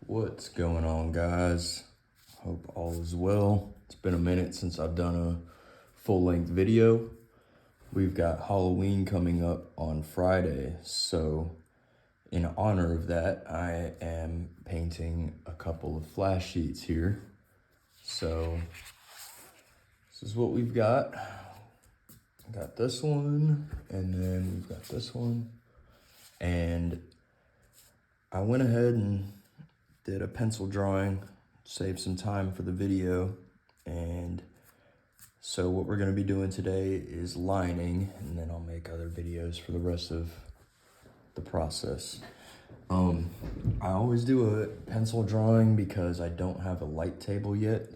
What's going on, guys? Hope all is well. It's been a minute since I've done a full-length video. We've got Halloween coming up on Friday, so in honor of that, I am painting a couple of flash sheets here. So this is what we've got. Got this one, and then we've got this one. And I went ahead and did a pencil drawing, saved some time for the video. And so what we're gonna be doing today is lining, and then I'll make other videos for the rest of the process. I always do a pencil drawing because I don't have a light table yet.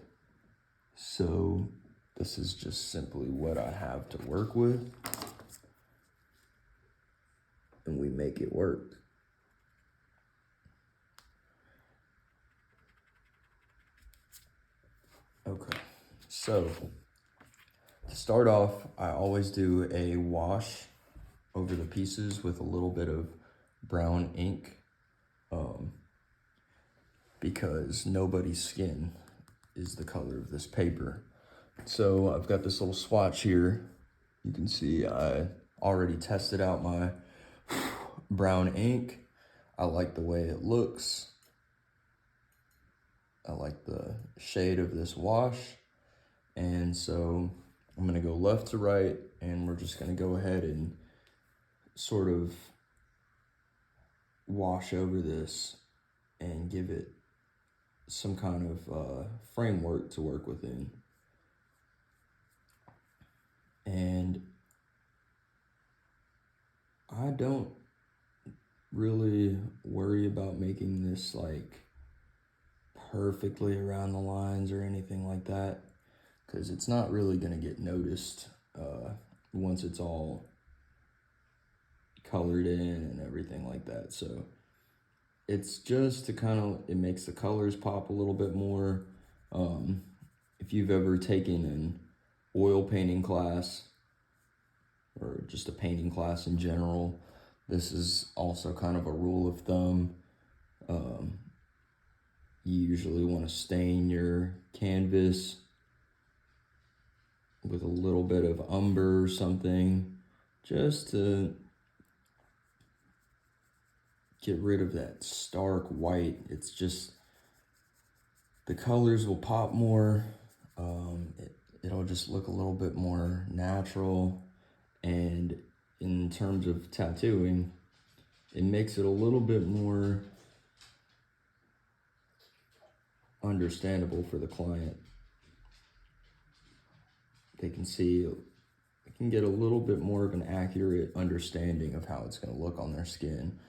So this is just simply what I have to work with. And we make it work. Okay, so to start off, I always do a wash over the pieces with a little bit of brown ink, because nobody's skin is the color of this paper. So I've got this little swatch here. You can see I already tested out my brown ink. I like the way it looks. I like the shade of this wash. And so I'm gonna go left to right, and we're just gonna go ahead and sort of wash over this and give it some kind of framework to work within. And I don't really worry about making this like perfectly around the lines or anything like that, because it's not really going to get noticed once it's all colored in and everything like that. So it's just to kind of, it makes the colors pop a little bit more. If you've ever taken an oil painting class or just a painting class in general, this is also kind of a rule of thumb. You usually want to stain your canvas with a little bit of umber or something, just to get rid of that stark white. It's just, the colors will pop more. It'll just look a little bit more natural. And in terms of tattooing, it makes it a little bit more understandable for the client. They can see, they can get a little bit more of an accurate understanding of how it's going to look on their skin.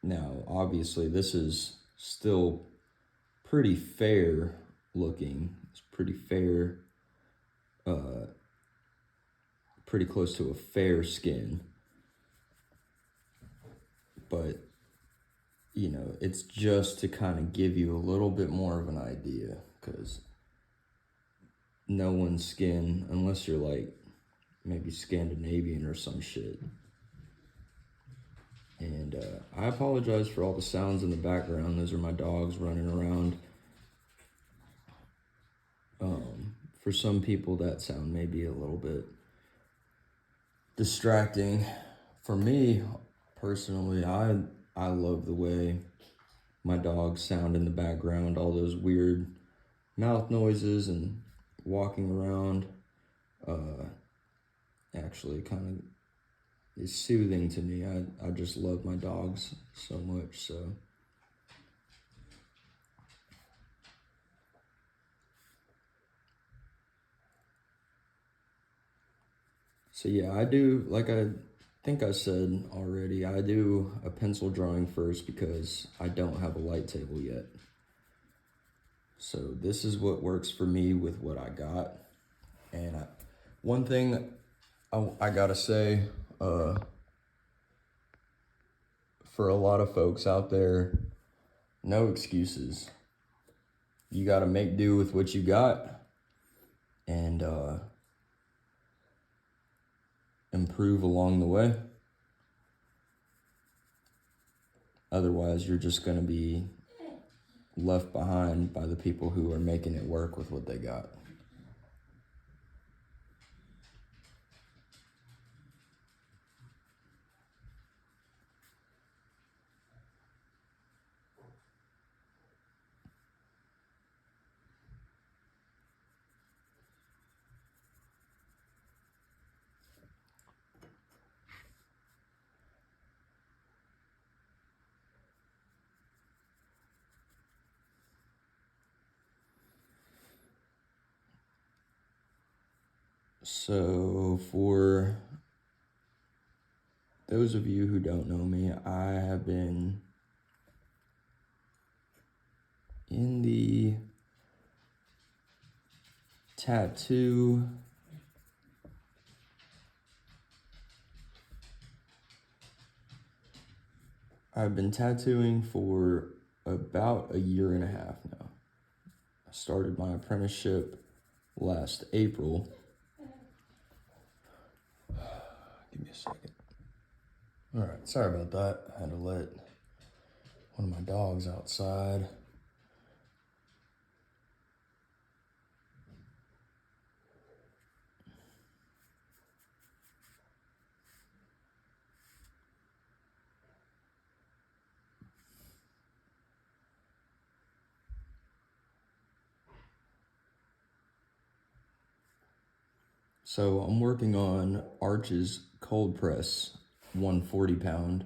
Now, obviously, this is still pretty fair looking. It's pretty fair, pretty close to a fair skin. But, you know, it's just to kind of give you a little bit more of an idea, because no one's skin, unless you're like maybe Scandinavian or some shit. And I apologize for all the sounds in the background. Those are my dogs running around. For some people, that sound may be a little bit distracting. For me, personally, I love the way my dogs sound in the background. All those weird mouth noises and walking around actually kind of is soothing to me. I just love my dogs so much. So yeah, I do, like I think I said already, I do a pencil drawing first because I don't have a light table yet. So this is what works for me with what I got. And one thing I gotta say, for a lot of folks out there, no excuses. You gotta make do with what you got, and improve along the way. Otherwise, you're just going to be left behind by the people who are making it work with what they got. So for those of you who don't know me, I have been in the tattoo I've been tattooing for about a year and a half now. I started my apprenticeship last April. Give me a second. All right, sorry about that. I had to let one of my dogs outside. So I'm working on Arch's cold press 140 pound.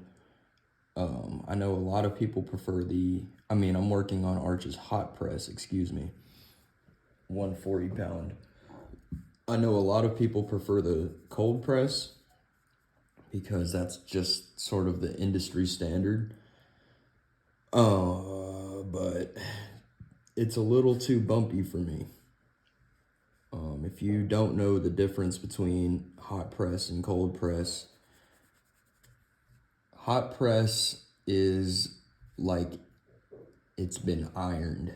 I know a lot of people prefer I'm working on Arch's hot press, 140 pound. I know a lot of people prefer the cold press because that's just sort of the industry standard. But it's a little too bumpy for me. If you don't know the difference between hot press and cold press, hot press is like it's been ironed.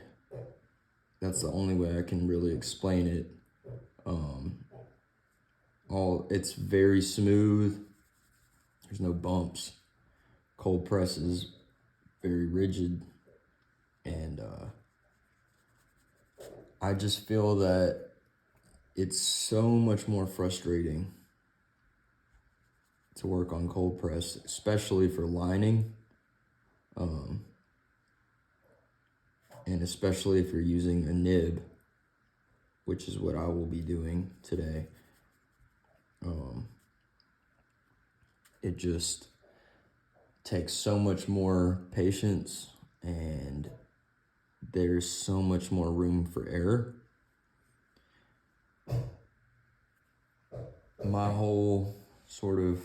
That's the only way I can really explain it. It's very smooth. There's no bumps. Cold press is very rigid, and I just feel that it's so much more frustrating to work on cold press, especially for lining, and especially if you're using a nib, which is what I will be doing today. It just takes so much more patience, and there's so much more room for error. My whole sort of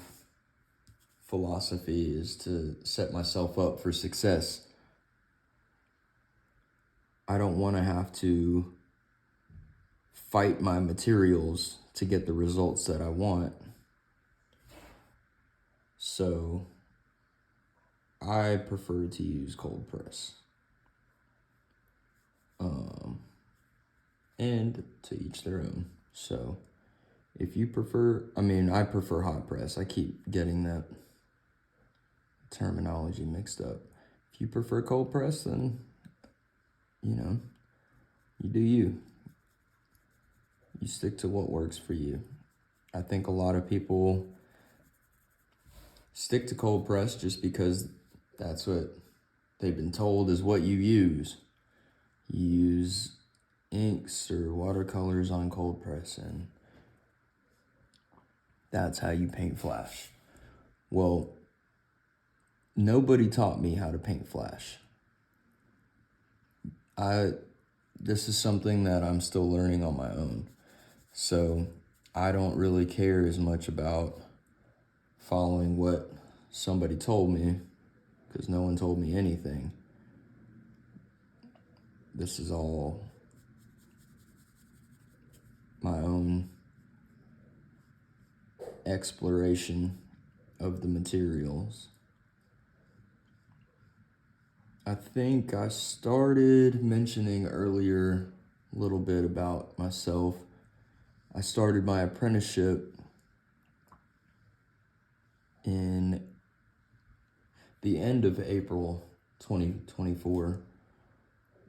philosophy is to set myself up for success. I don't want to have to fight my materials to get the results that I want. So I prefer to use cold press. And to each their own. So if you prefer, I prefer hot press. I keep getting that terminology mixed up. If you prefer cold press, then, you do you. You stick to what works for you. I think a lot of people stick to cold press just because that's what they've been told is what you use. You use inks or watercolors on cold press, and that's how you paint flash. Well, nobody taught me how to paint flash. This is something that I'm still learning on my own. So I don't really care as much about following what somebody told me, because no one told me anything. This is all my own exploration of the materials. I think I started mentioning earlier a little bit about myself. I started my apprenticeship in the end of April 2024.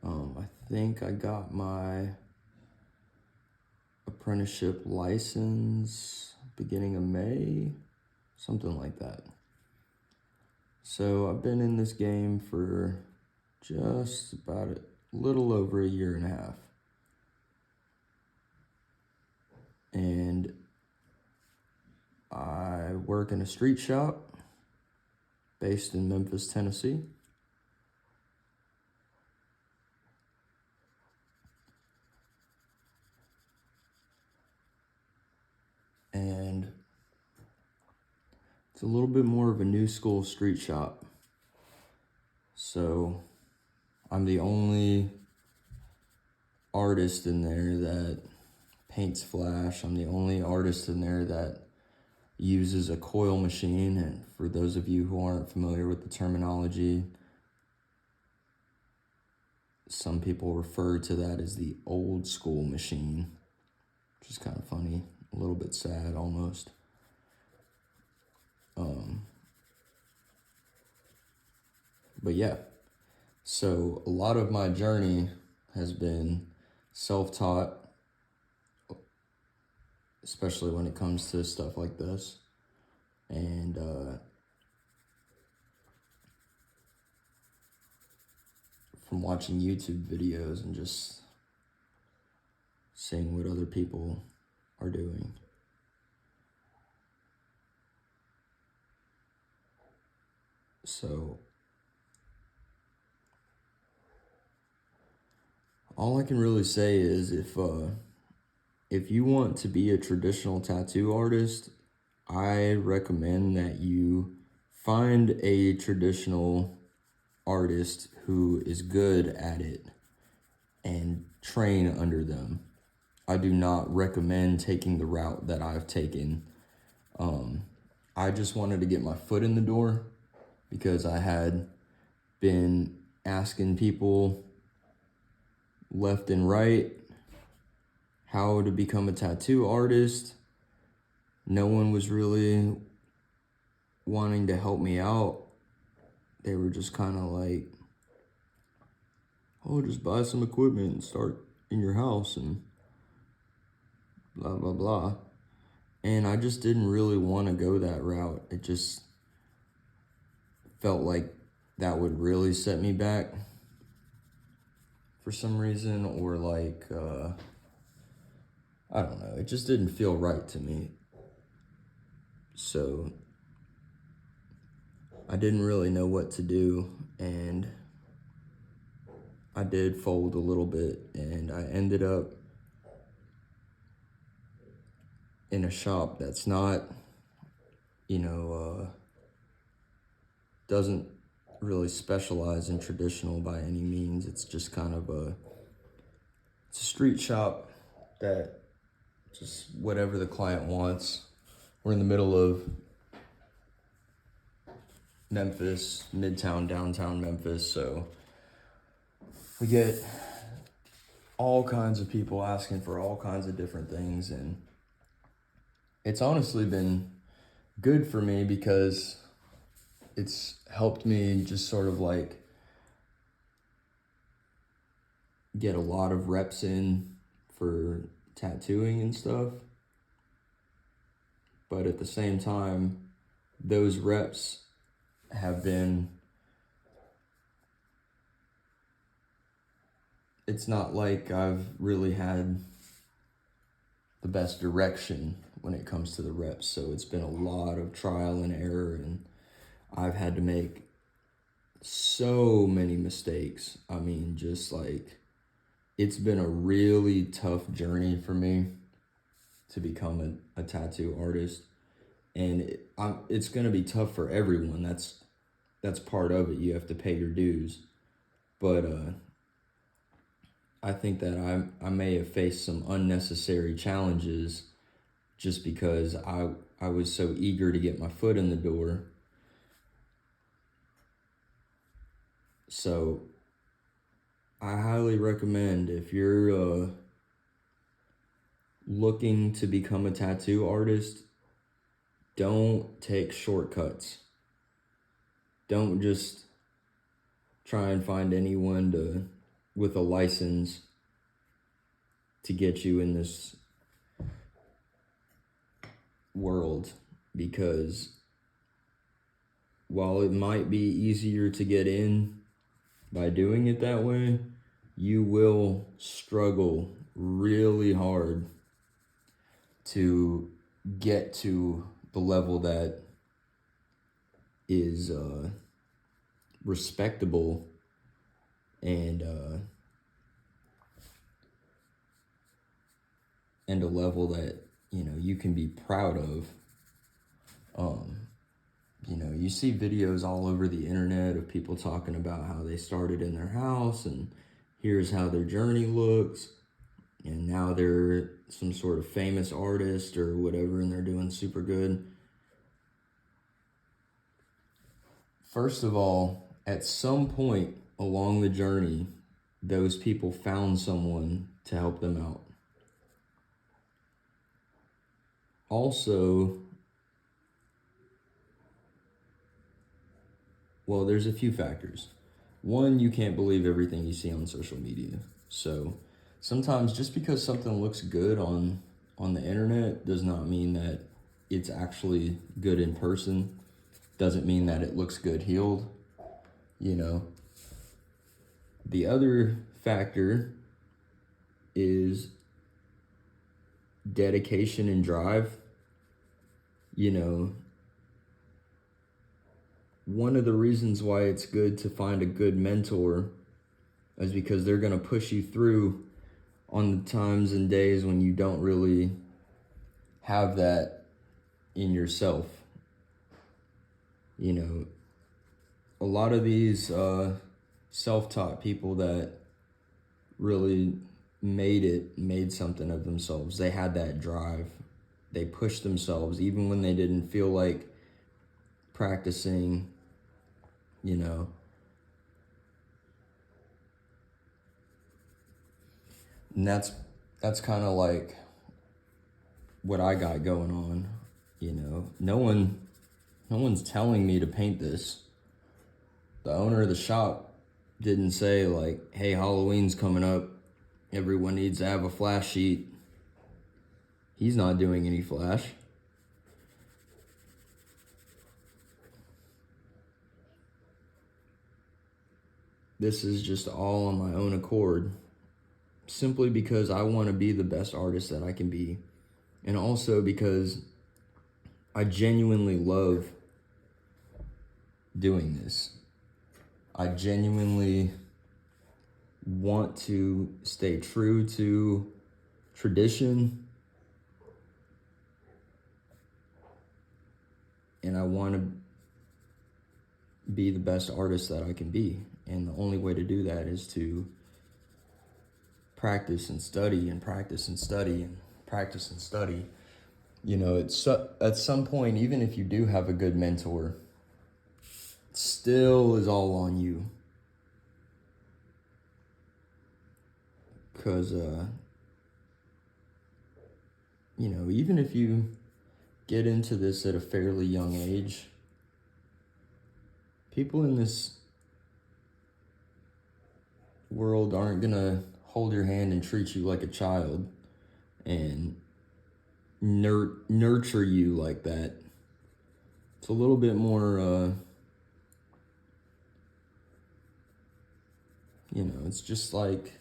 I think I got my apprenticeship license beginning of May, something like that. So I've been in this game for just about a little over a year and a half. And I work in a street shop based in Memphis, Tennessee. And it's a little bit more of a new school street shop. So I'm the only artist in there that paints flash. I'm the only artist in there that uses a coil machine. And for those of you who aren't familiar with the terminology, some people refer to that as the old school machine, which is kind of funny, a little bit sad almost. But yeah, so a lot of my journey has been self-taught, especially when it comes to stuff like this. And from watching YouTube videos and just seeing what other people are doing. So all I can really say is if you want to be a traditional tattoo artist, I recommend that you find a traditional artist who is good at it and train under them. I do not recommend taking the route that I've taken. I just wanted to get my foot in the door because I had been asking people left and right how to become a tattoo artist. No one was really wanting to help me out. They were just kind of like, oh, just buy some equipment and start in your house and blah, blah, blah. And I just didn't really want to go that route. It just felt like that would really set me back for some reason, or like, I don't know, it just didn't feel right to me. So I didn't really know what to do, and I did fold a little bit, and I ended up in a shop that's not, doesn't really specialize in traditional by any means. It's just kind of it's a street shop that just whatever the client wants. We're in the middle of Memphis, Midtown, downtown Memphis, so we get all kinds of people asking for all kinds of different things, and it's honestly been good for me because it's helped me just sort of like get a lot of reps in for tattooing and stuff. But at the same time, those reps have been, it's not like I've really had the best direction when it comes to the reps. So it's been a lot of trial and error, and I've had to make so many mistakes. I mean, just like, it's been a really tough journey for me to become a tattoo artist. And it's going to be tough for everyone. That's part of it. You have to pay your dues. But I think that I may have faced some unnecessary challenges just because I was so eager to get my foot in the door. So I highly recommend, if you're looking to become a tattoo artist, don't take shortcuts. Don't just try and find anyone with a license to get you in this world, because while it might be easier to get in by doing it that way, you will struggle really hard to get to the level that is respectable and a level that, you know, you can be proud of. You know, you see videos all over the internet of people talking about how they started in their house and here's how their journey looks, and now they're some sort of famous artist or whatever, and they're doing super good. First of all, at some point along the journey, those people found someone to help them out. Also, well, there's a few factors. One, you can't believe everything you see on social media. So sometimes just because something looks good on the internet does not mean that it's actually good in person. Doesn't mean that it looks good healed, you know. The other factor is dedication and drive. You know, one of the reasons why it's good to find a good mentor is because they're going to push you through on the times and days when you don't really have that in yourself. You know, a lot of these self-taught people that really made something of themselves, they had that drive. They pushed themselves even when they didn't feel like practicing, you know. And that's kind of like what I got going on, you know. No one's telling me to paint this. The owner of the shop didn't say like, hey, Halloween's coming up, everyone needs to have a flash sheet. He's not doing any flash. This is just all on my own accord, simply because I want to be the best artist that I can be. And also because I genuinely love doing this. I genuinely want to stay true to tradition, and I want to be the best artist that I can be. And the only way to do that is to practice and study and practice and study and practice and study. You know, it's at some point, even if you do have a good mentor, it still is all on you. Because, you know, even if you get into this at a fairly young age, people in this world aren't gonna hold your hand and treat you like a child and nurture you like that. It's a little bit more, you know, it's just like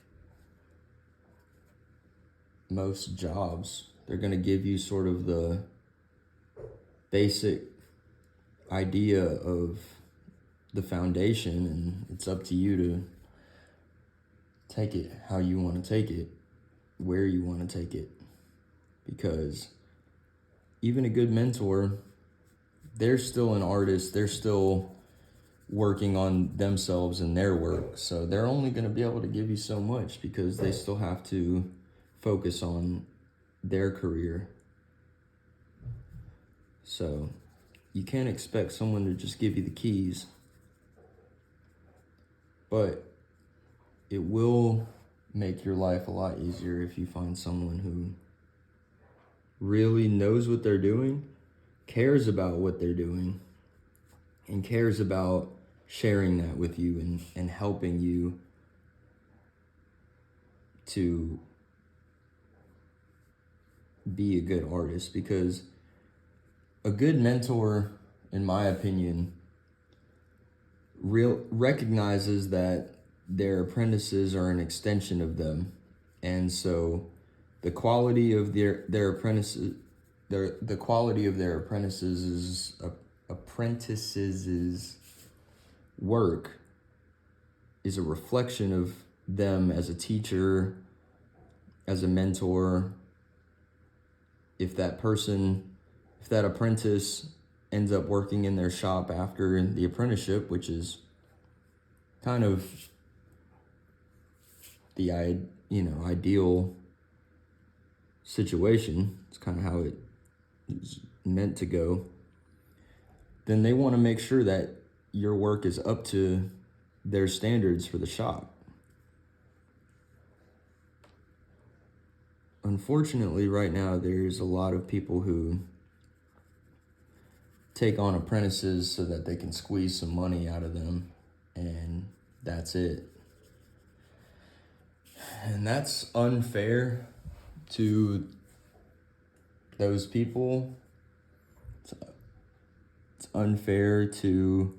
most jobs. They're gonna give you sort of the basic idea of the foundation, and it's up to you to take it how you want to take it, where you want to take it. Because even a good mentor, they're still an artist, they're still working on themselves and their work, so they're only going to be able to give you so much because they still have to focus on their career. So you can't expect someone to just give you the keys, but it will make your life a lot easier if you find someone who really knows what they're doing, cares about what they're doing, and cares about sharing that with you and helping you to be a good artist. Because a good mentor, in my opinion, recognizes that their apprentices are an extension of them. And so the quality of their apprentices, the quality of their apprentices' work is a reflection of them as a teacher, as a mentor. If that apprentice ends up working in their shop after the apprenticeship, which is kind of the ideal situation, it's kind of how it is meant to go, then they want to make sure that your work is up to their standards for the shop. Unfortunately, right now, there's a lot of people who take on apprentices so that they can squeeze some money out of them, and that's it. And that's unfair to those people. It's unfair to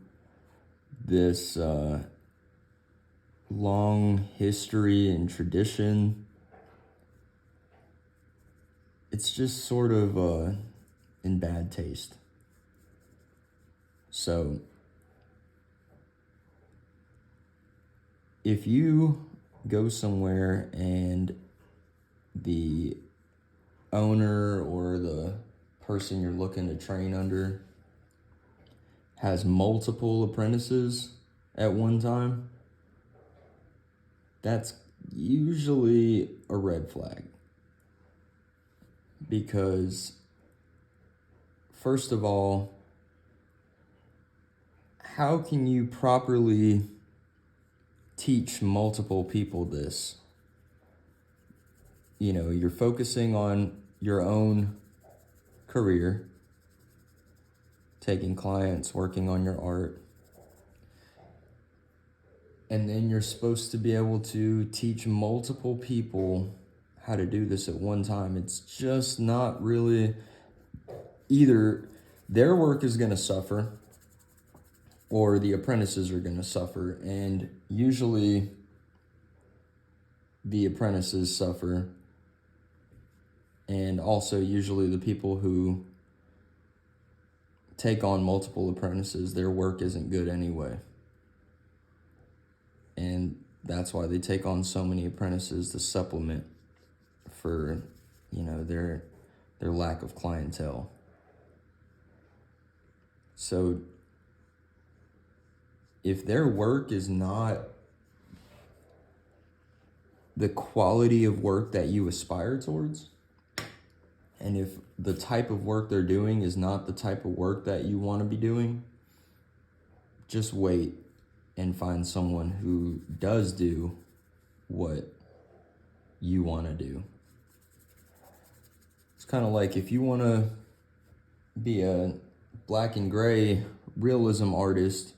this long history and tradition. It's just sort of in bad taste. So if you go somewhere and the owner or the person you're looking to train under has multiple apprentices at one time, that's usually a red flag. Because, first of all, how can you properly teach multiple people this? You're focusing on your own career, taking clients, working on your art, and then you're supposed to be able to teach multiple people how to do this at one time. It's just not really, either their work is going to suffer or the apprentices are going to suffer. And usually the apprentices suffer. And also usually the people who take on multiple apprentices, their work isn't good anyway. And that's why they take on so many apprentices to supplement for, their lack of clientele. So if their work is not the quality of work that you aspire towards, and if the type of work they're doing is not the type of work that you want to be doing, just wait and find someone who does do what you want to do. It's kind of like if you want to be a black and gray realism artist,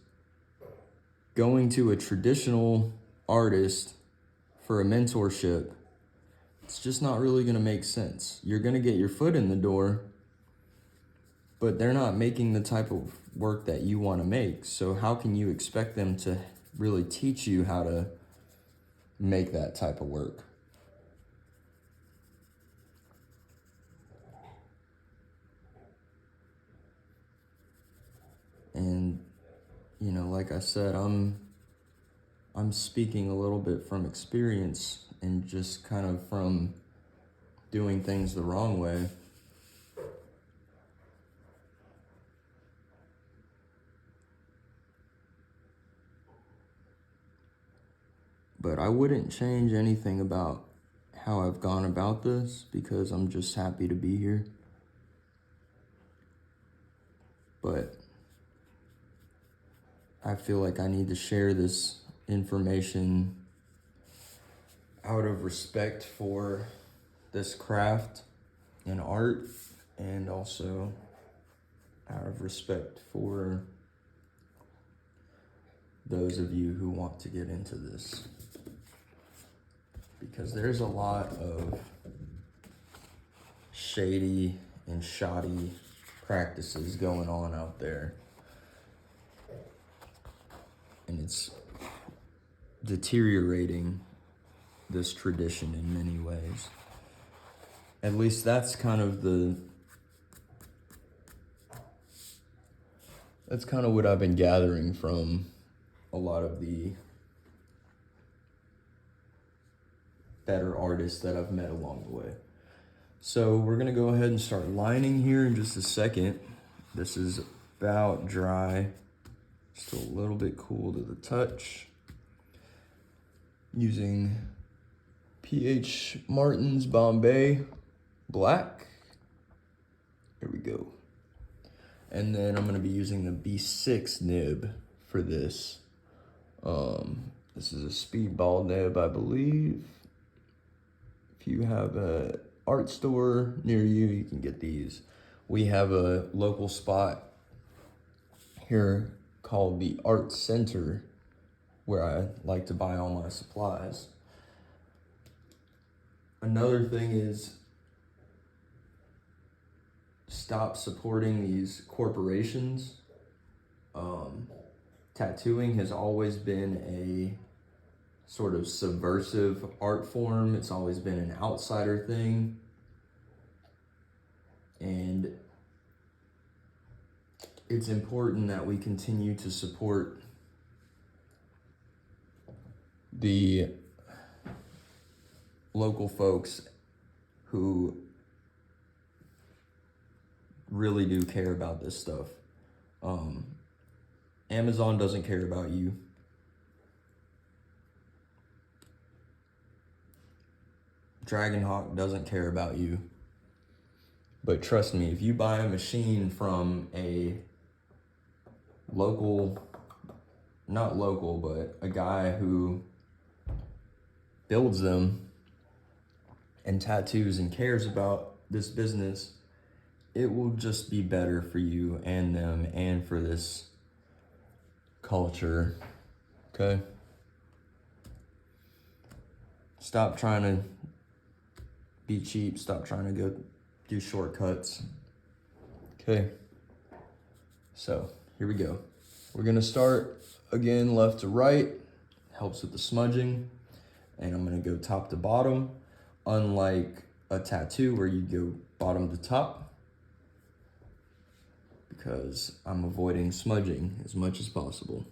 going to a traditional artist for a mentorship, it's just not really going to make sense. You're going to get your foot in the door, but they're not making the type of work that you want to make. So how can you expect them to really teach you how to make that type of work? And, like I said, I'm speaking a little bit from experience and just kind of from doing things the wrong way. But I wouldn't change anything about how I've gone about this, because I'm just happy to be here. But I feel like I need to share this information out of respect for this craft and art, and also out of respect for those of you who want to get into this, because there's a lot of shady and shoddy practices going on out there, and it's deteriorating this tradition in many ways. At least that's kind of what I've been gathering from a lot of the better artists that I've met along the way. So we're gonna go ahead and start lining here in just a second. This is about dry, still a little bit cool to the touch. Using P.H. Martin's Bombay Black. Here we go. And then I'm gonna be using the B6 nib for this. This is a speedball nib, I believe. If you have a art store near you, you can get these. We have a local spot here called the Art Center where I like to buy all my supplies. Another thing is, stop supporting these corporations. Tattooing has always been a sort of subversive art form. It's always been an outsider thing. And it's important that we continue to support the local folks who really do care about this stuff. Amazon doesn't care about you. Dragonhawk doesn't care about you. But trust me, if you buy a machine from a local, not local, but a guy who builds them and tattoos and cares about this business, it will just be better for you and them and for this culture, okay? Stop trying to be cheap. Stop trying to go do shortcuts. Okay, so here we go. We're gonna start again left to right. Helps with the smudging. And I'm gonna go top to bottom. Unlike a tattoo where you go bottom to top, because I'm avoiding smudging as much as possible.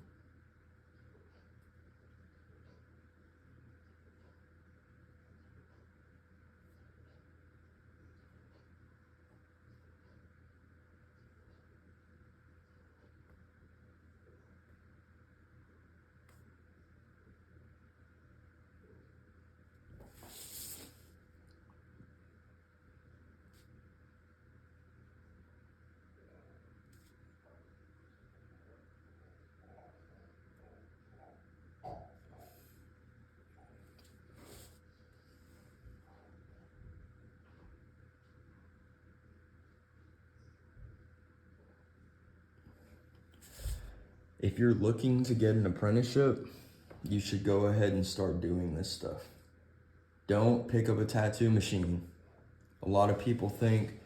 If you're looking to get an apprenticeship, you should go ahead and start doing this stuff. Don't pick up a tattoo machine. A lot of people think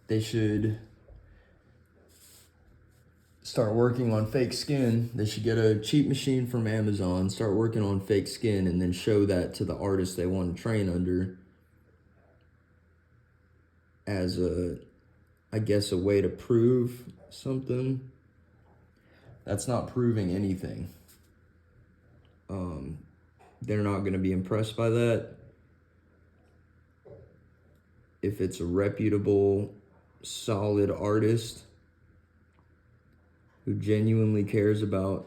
they should start working on fake skin. They should get a cheap machine from Amazon, start working on fake skin, and then show that to the artist they want to train under as I guess, a way to prove something. That's not proving anything. They're not going to be impressed by that. If it's a reputable, solid artist who genuinely cares about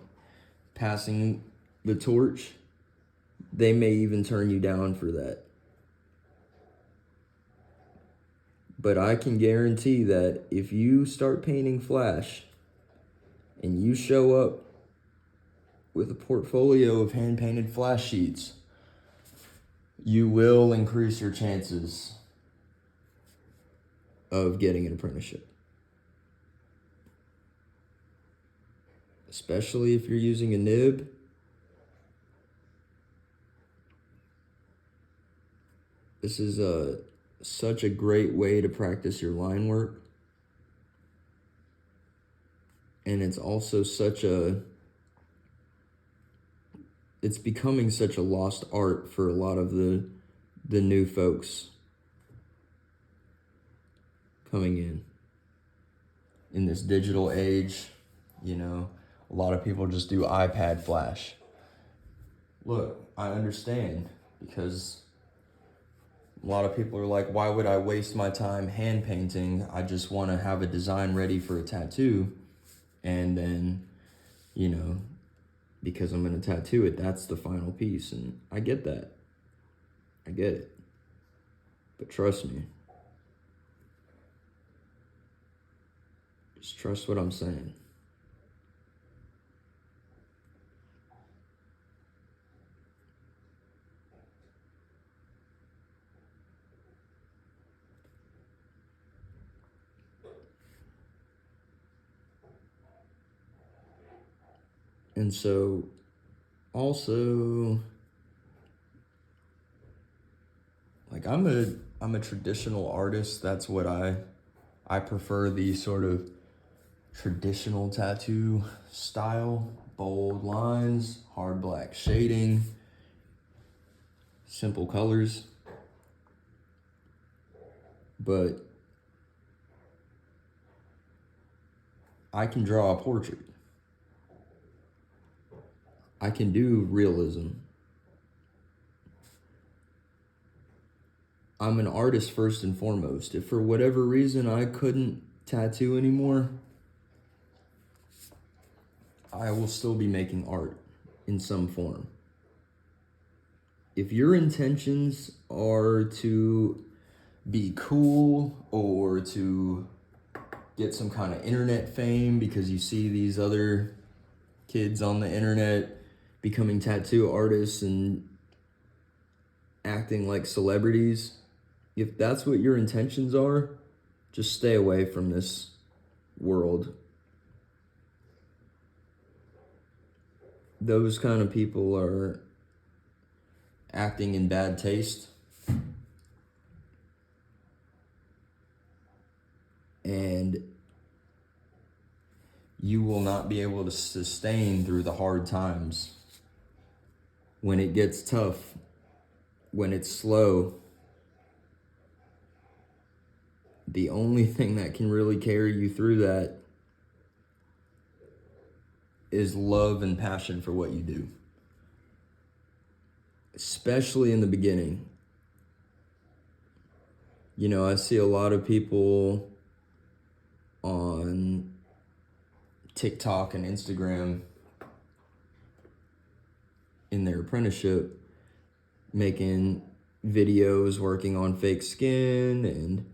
passing the torch, they may even turn you down for that. But I can guarantee that if you start painting flash and you show up with a portfolio of hand-painted flash sheets, you will increase your chances of getting an apprenticeship. especially if you're using a nib. This is such a great way to practice your line work. And it's also it's becoming such a lost art for a lot of the new folks coming in this digital age. You know, a lot of people just do iPad flash. Look, I understand, because a lot of people are like, why would I waste my time hand painting? I just want to have a design ready for a tattoo. And then, you know, because I'm going to tattoo it, that's the final piece. And I get that. I get it. But trust me. Just trust what I'm saying. And so, also, like, I'm a traditional artist. That's what I prefer, the sort of traditional tattoo style. Bold lines, hard black shading, simple colors. But I can draw a portrait. I can do realism. I'm an artist first and foremost. If for whatever reason I couldn't tattoo anymore, I will still be making art in some form. If your intentions are to be cool or to get some kind of internet fame because you see these other kids on the internet becoming tattoo artists and acting like celebrities, if that's what your intentions are, just stay away from this world. Those kind of people are acting in bad taste. And you will not be able to sustain through the hard times. When it gets tough, when it's slow, the only thing that can really carry you through that is love and passion for what you do. Especially in the beginning. You know, I see a lot of people on TikTok and Instagram in their apprenticeship making videos working on fake skin, and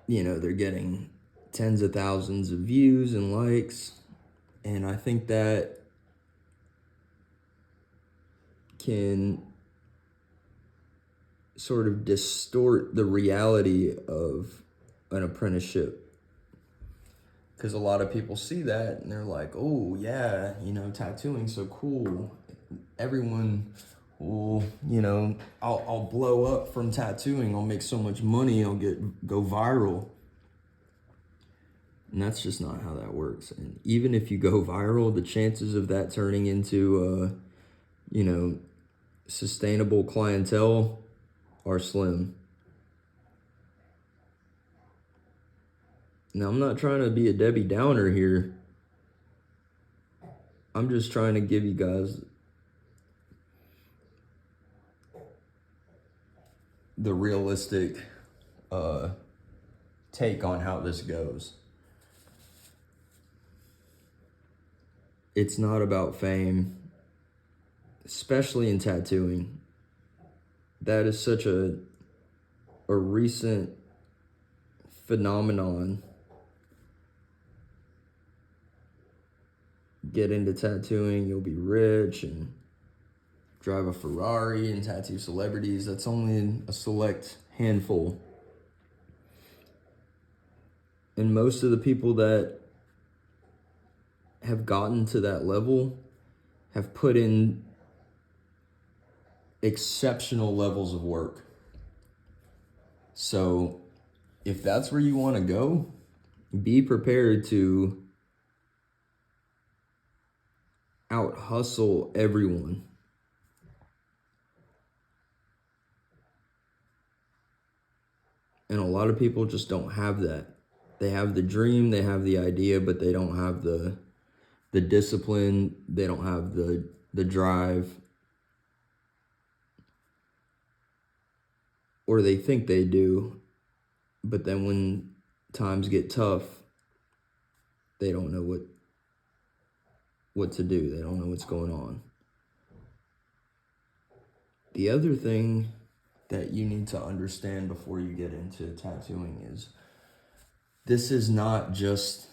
you know, they're getting tens of thousands of views and likes, and I think that can sort of distort the reality of an apprenticeship. Because a lot of people see that and they're like, oh yeah, you know, tattooing's so cool. Everyone will, you know, I'll blow up from tattooing. I'll make so much money. I'll go viral. And that's just not how that works. And even if you go viral, the chances of that turning into, you know, sustainable clientele are slim. Now, I'm not trying to be a Debbie Downer here. I'm just trying to give you guys the realistic take on how this goes. It's not about fame, especially in tattooing. That is such a recent phenomenon. Get into tattooing, you'll be rich and drive a Ferrari and tattoo celebrities. That's only a select handful. And most of the people that have gotten to that level have put in exceptional levels of work. So if that's where you want to go, be prepared to out hustle everyone. And a lot of people just don't have that. They have the dream, they have the idea, but they don't have the discipline, they don't have the drive. Or they think they do, but then when times get tough, they don't know what to do. They don't know what's going on. The other thing that you need to understand before you get into tattooing is this is not just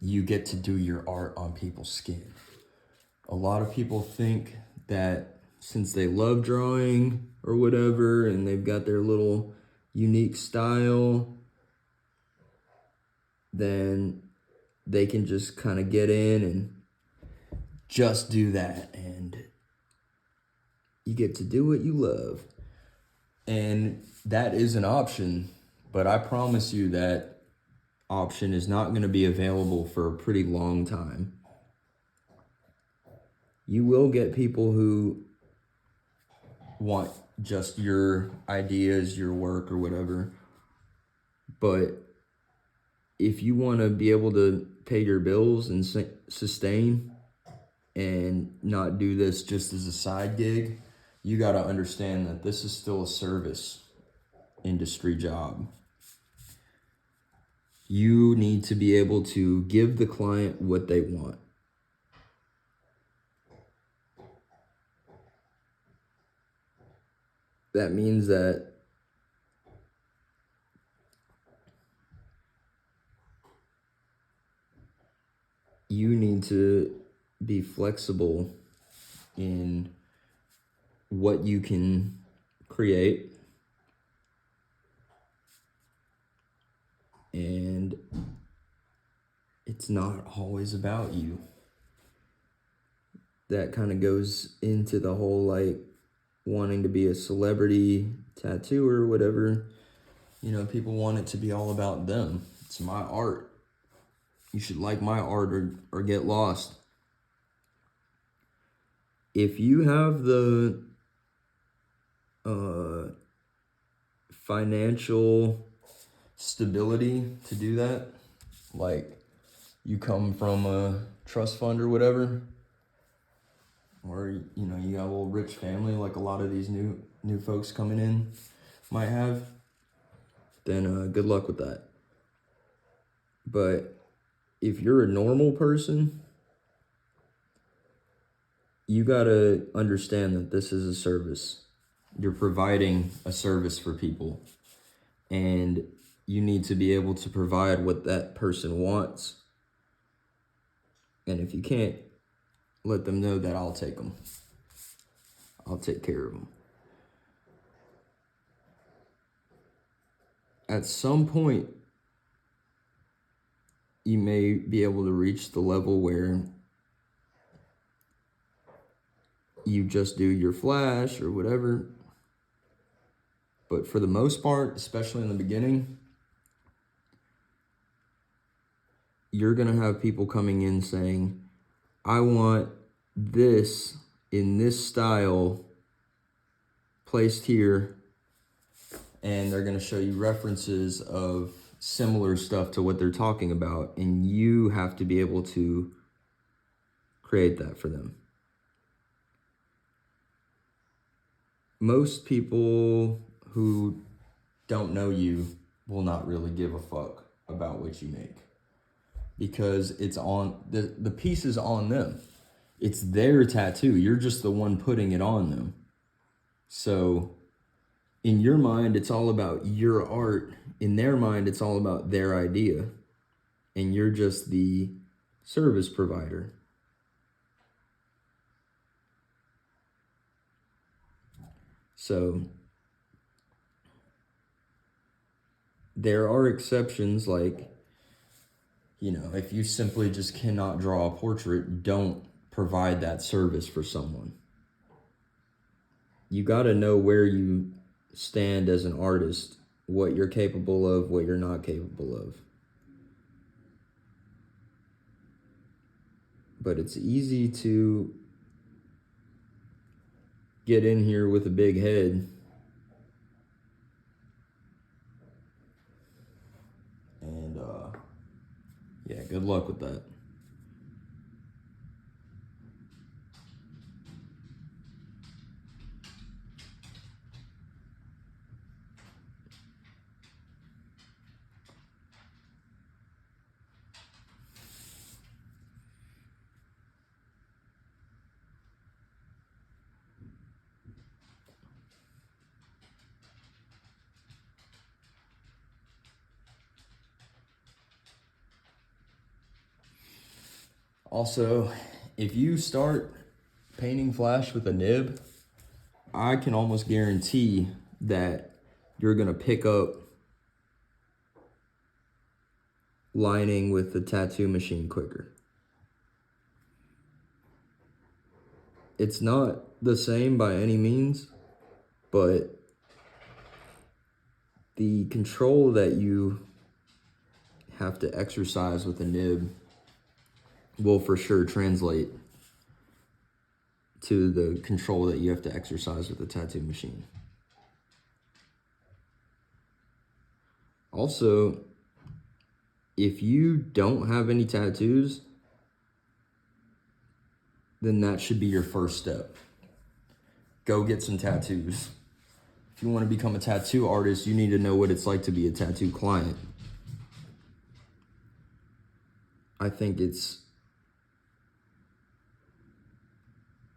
you get to do your art on people's skin. A lot of people think that since they love drawing or whatever and they've got their little unique style, then they can just kind of get in and just do that, and you get to do what you love. And that is an option, but I promise you that option is not going to be available for a pretty long time. You will get people who want just your ideas, your work, or whatever. But if you want to be able to pay your bills and sustain and not do this just as a side gig, you got to understand that this is still a service industry job. You need to be able to give the client what they want. That means that you need to be flexible in what you can create, and it's not always about you. That kind of goes into the whole like wanting to be a celebrity tattooer or whatever. You know, people want it to be all about them. It's my art. You should like my art or get lost. If you have the financial stability to do that, like you come from a trust fund or whatever, or you know you got a little rich family like a lot of these new folks coming in might have, then good luck with that. But if you're a normal person, you gotta understand that this is a service. You're providing a service for people, and you need to be able to provide what that person wants. And if you can't, let them know that I'll take them. I'll take care of them. At some point, you may be able to reach the level where you just do your flash or whatever. But for the most part, especially in the beginning, you're going to have people coming in saying, I want this in this style placed here. And they're going to show you references of similar stuff to what they're talking about. And you have to be able to create that for them. Most people who don't know you will not really give a fuck about what you make, because it's on the piece is on them. It's their tattoo. You're just the one putting it on them. So in your mind, it's all about your art. In their mind, it's all about their idea. And you're just the service provider. So there are exceptions, like You know, if you simply just cannot draw a portrait, don't provide that service for someone. You got to know where you stand as an artist, what you're capable of, what you're not capable of. But it's easy to get in here with a big head and yeah, good luck with that. Also, if you start painting flash with a nib, I can almost guarantee that you're gonna pick up lining with the tattoo machine quicker. It's not the same by any means, but the control that you have to exercise with a nib will for sure translate to the control that you have to exercise with the tattoo machine. Also, if you don't have any tattoos, then that should be your first step. Go get some tattoos. If you want to become a tattoo artist, you need to know what it's like to be a tattoo client. I think it's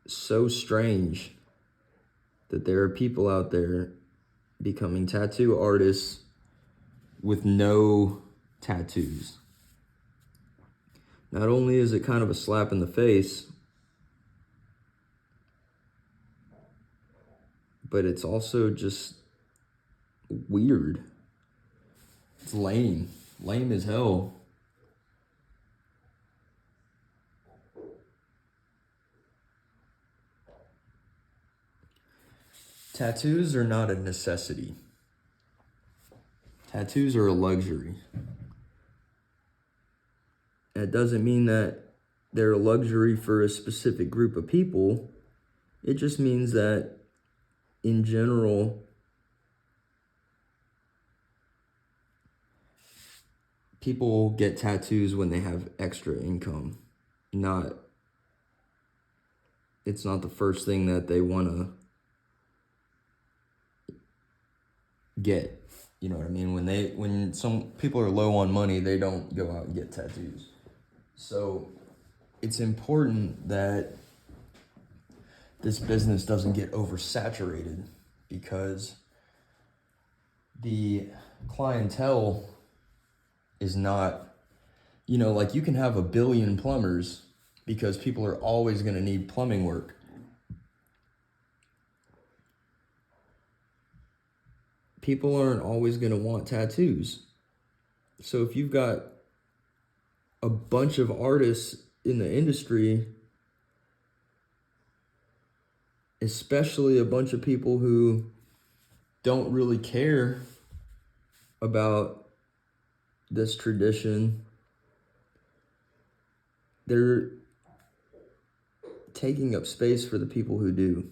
so strange that there are people out there becoming tattoo artists with no tattoos. Not only is it kind of a slap in the face, but it's also just weird. It's lame. Lame as hell. Tattoos are not a necessity. Tattoos are a luxury. That doesn't mean that they're a luxury for a specific group of people. It just means that in general, people get tattoos when they have extra income. It's not the first thing that they want to get. You know what I mean? When some people are low on money, they don't go out and get tattoos. So it's important that this business doesn't get oversaturated, because the clientele is not, like you can have 1 billion plumbers because people are always going to need plumbing work. People aren't always going to want tattoos. So if you've got a bunch of artists in the industry, especially a bunch of people who don't really care about this tradition, they're taking up space for the people who do.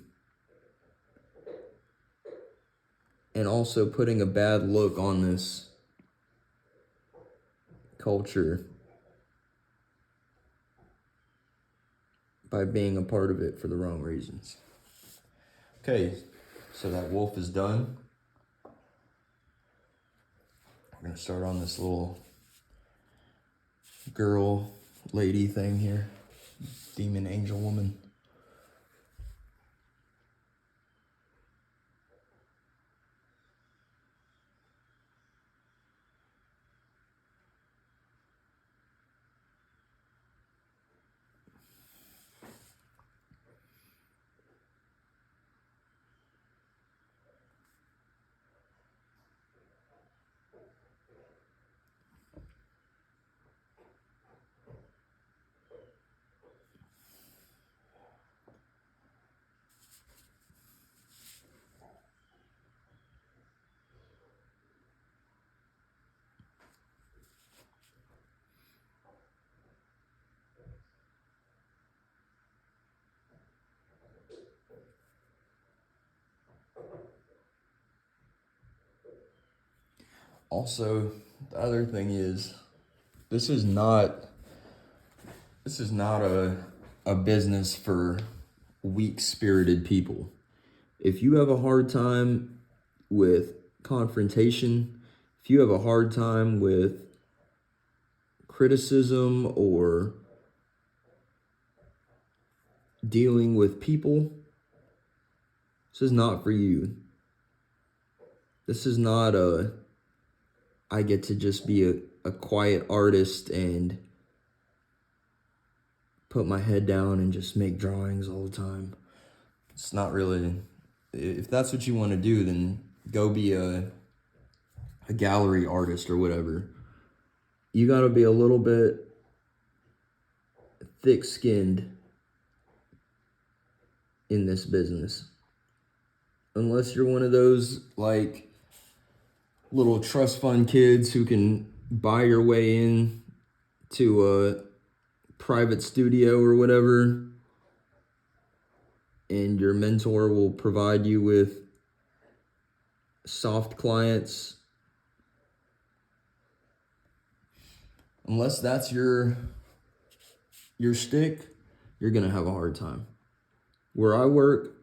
And also putting a bad look on this culture by being a part of it for the wrong reasons. Okay, so that wolf is done. We're gonna start on this little girl, lady thing here. Demon, angel, woman. Also, the other thing is, this is not a business for weak-spirited people. If you have a hard time with confrontation, if you have a hard time with criticism or dealing with people, this is not for you. This is not I get to just be a quiet artist and put my head down and just make drawings all the time. It's not really, if that's what you want to do, then go be a gallery artist or whatever. You got to be a little bit thick-skinned in this business. Unless you're one of those like little trust fund kids who can buy your way in to a private studio or whatever, and your mentor will provide you with soft clients. Unless that's your shtick, you're gonna have a hard time. Where I work,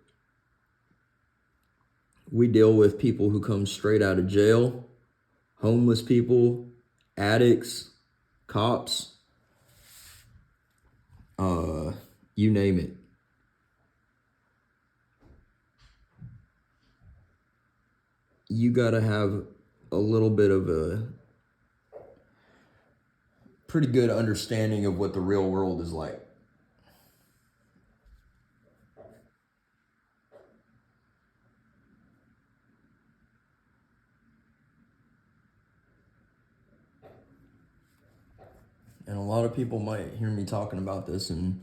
we deal with people who come straight out of jail, homeless people, addicts, cops, you name it. You gotta have a little bit of a pretty good understanding of what the real world is like. And a lot of people might hear me talking about this and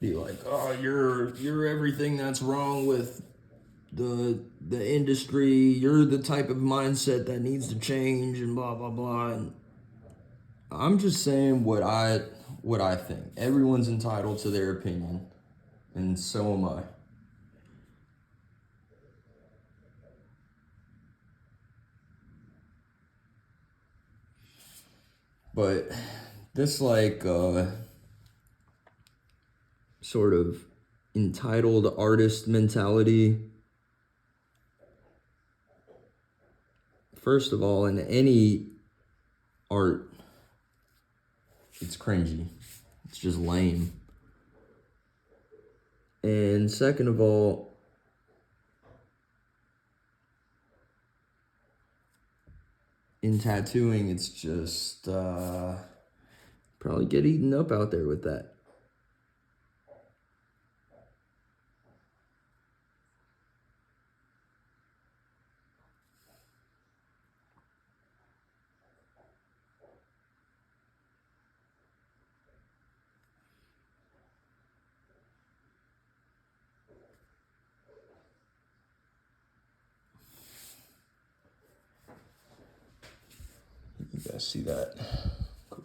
be like, "Oh, you're everything that's wrong with the industry. You're the type of mindset that needs to change," and blah blah blah. And I'm just saying what I think. Everyone's entitled to their opinion, and so am I. But this sort of entitled artist mentality, first of all, in any art, it's cringy. It's just lame. And second of all, in tattooing, it's just probably get eaten up out there with that. You guys see that? Cool.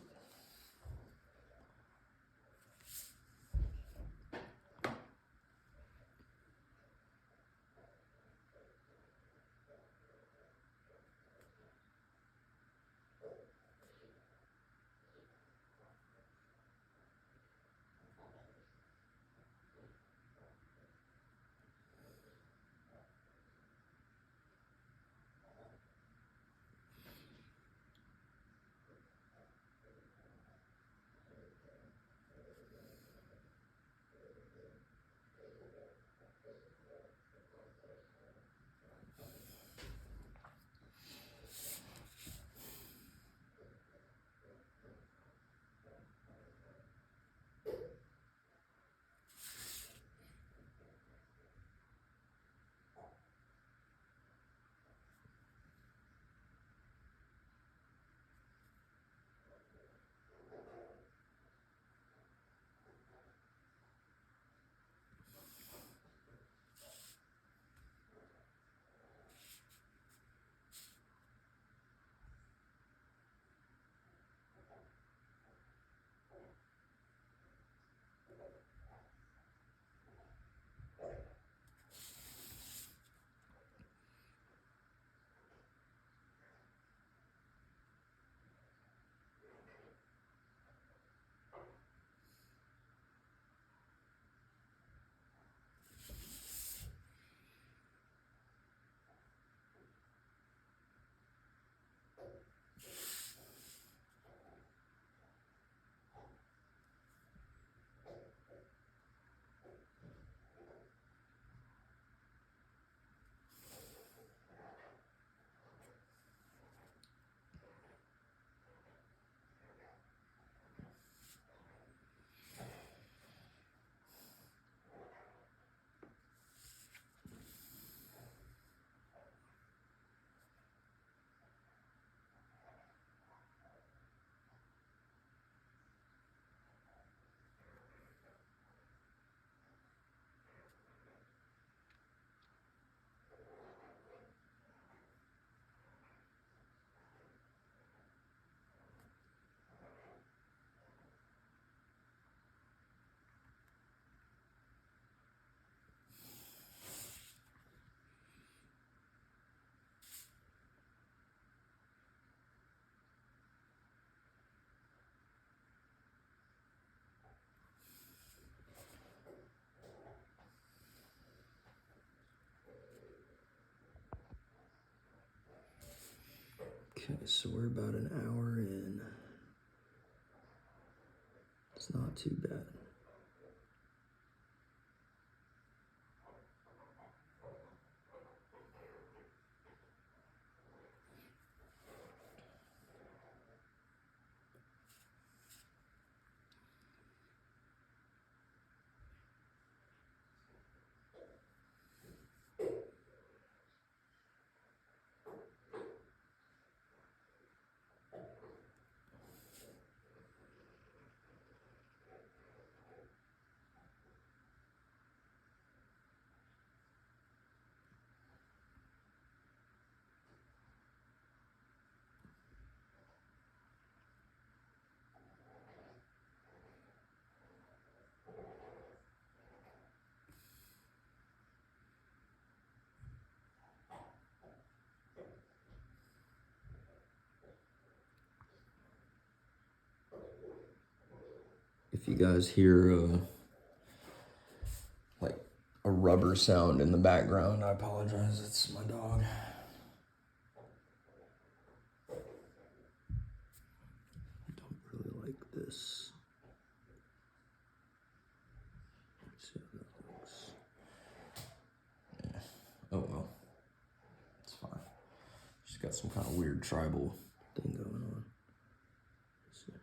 Nice, so we're about an hour in. It's not too bad. If you guys hear like a rubber sound in the background, I apologize. It's my dog. I don't really like this. Let's see how that looks. Yeah. Oh well. It's fine. Just got some kind of weird tribal thing going on. Let's see.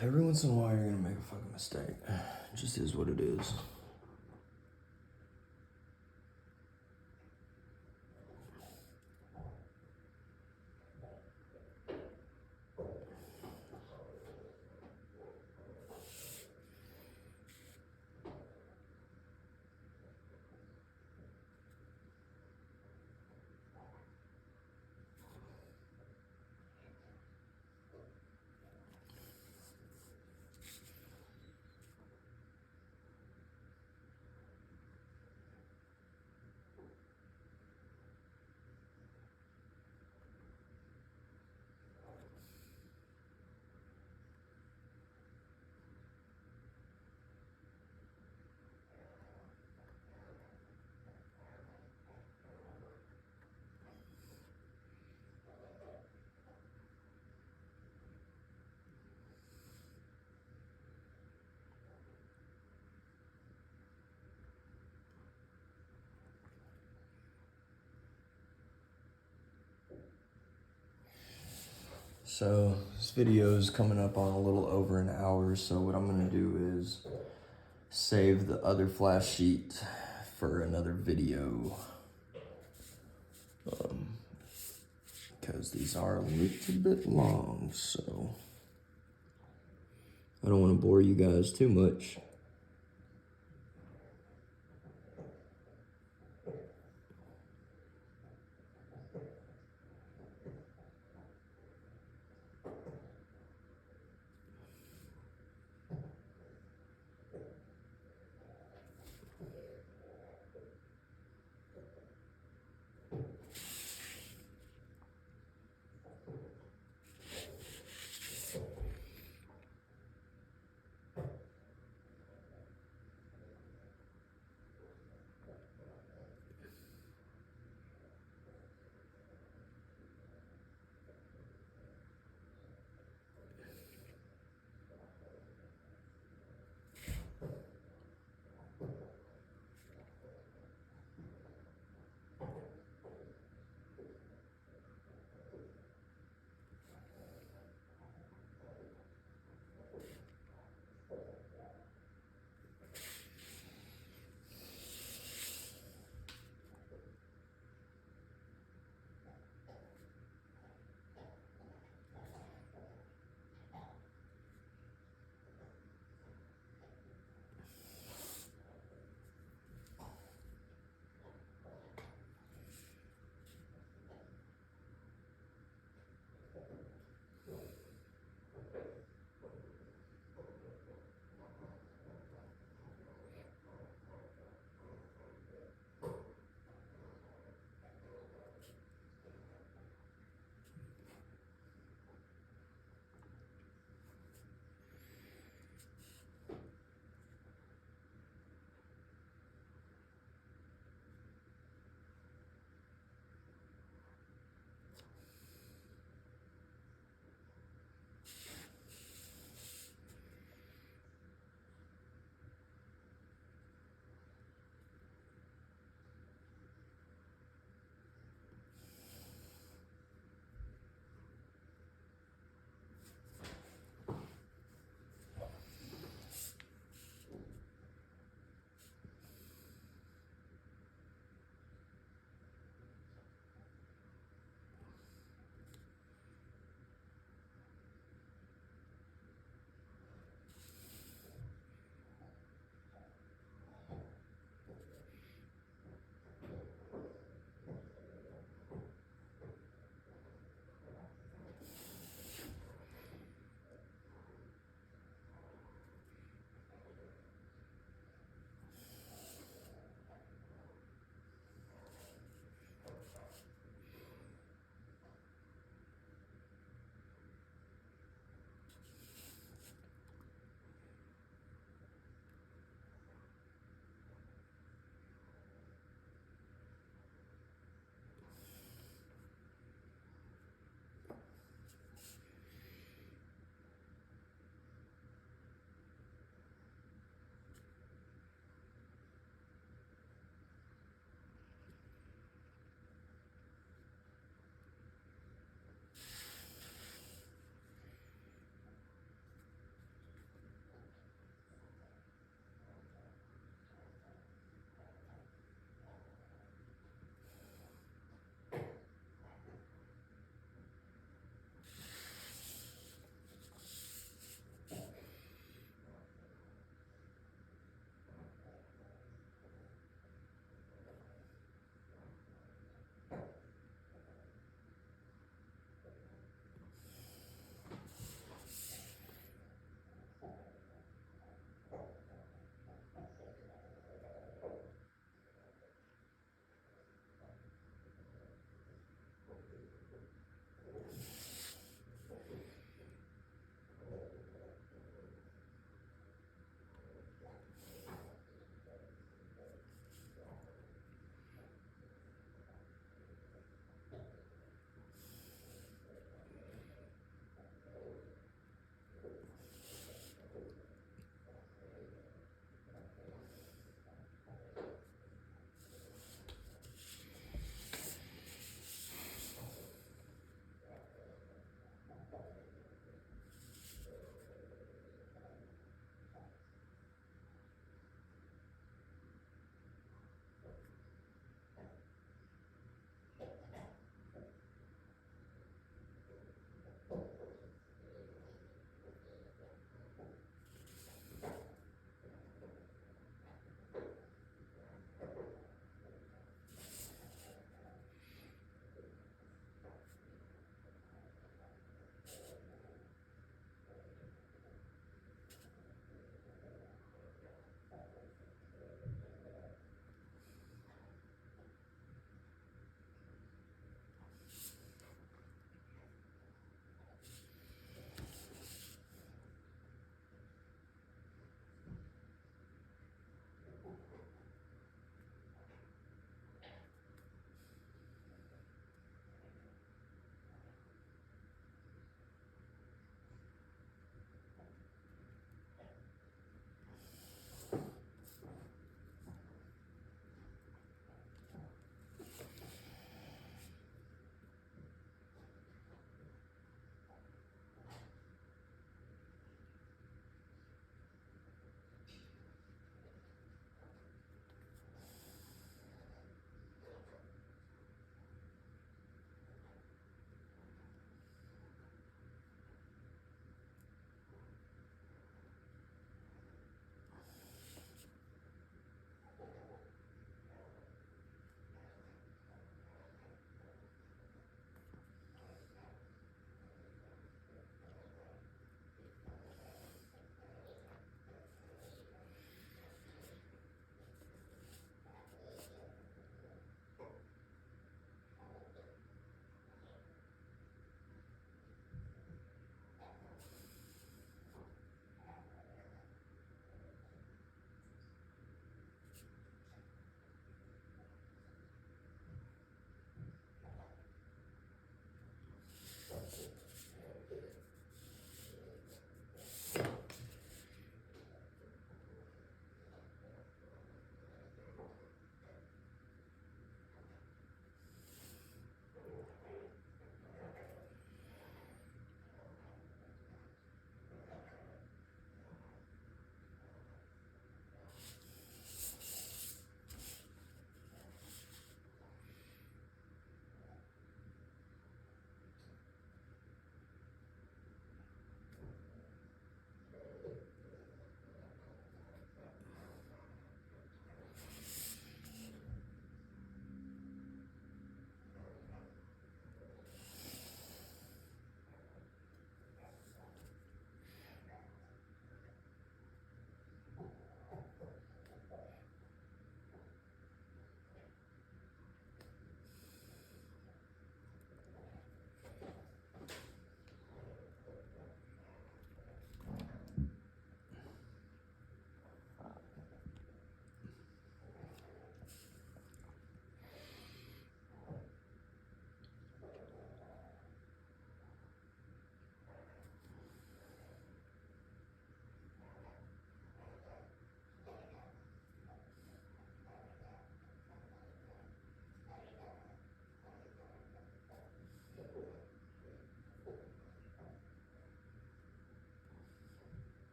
Every once in a while, you're gonna make a fucking mistake. It just is what it is. So this video is coming up on a little over an hour, so what I'm gonna do is save the other flash sheet for another video. Because these are a little bit long, so I don't want to bore you guys too much.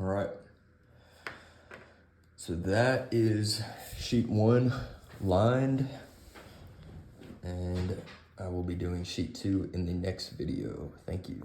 right. So that is sheet 1 lined, and I will be doing sheet 2 in the next video. Thank you.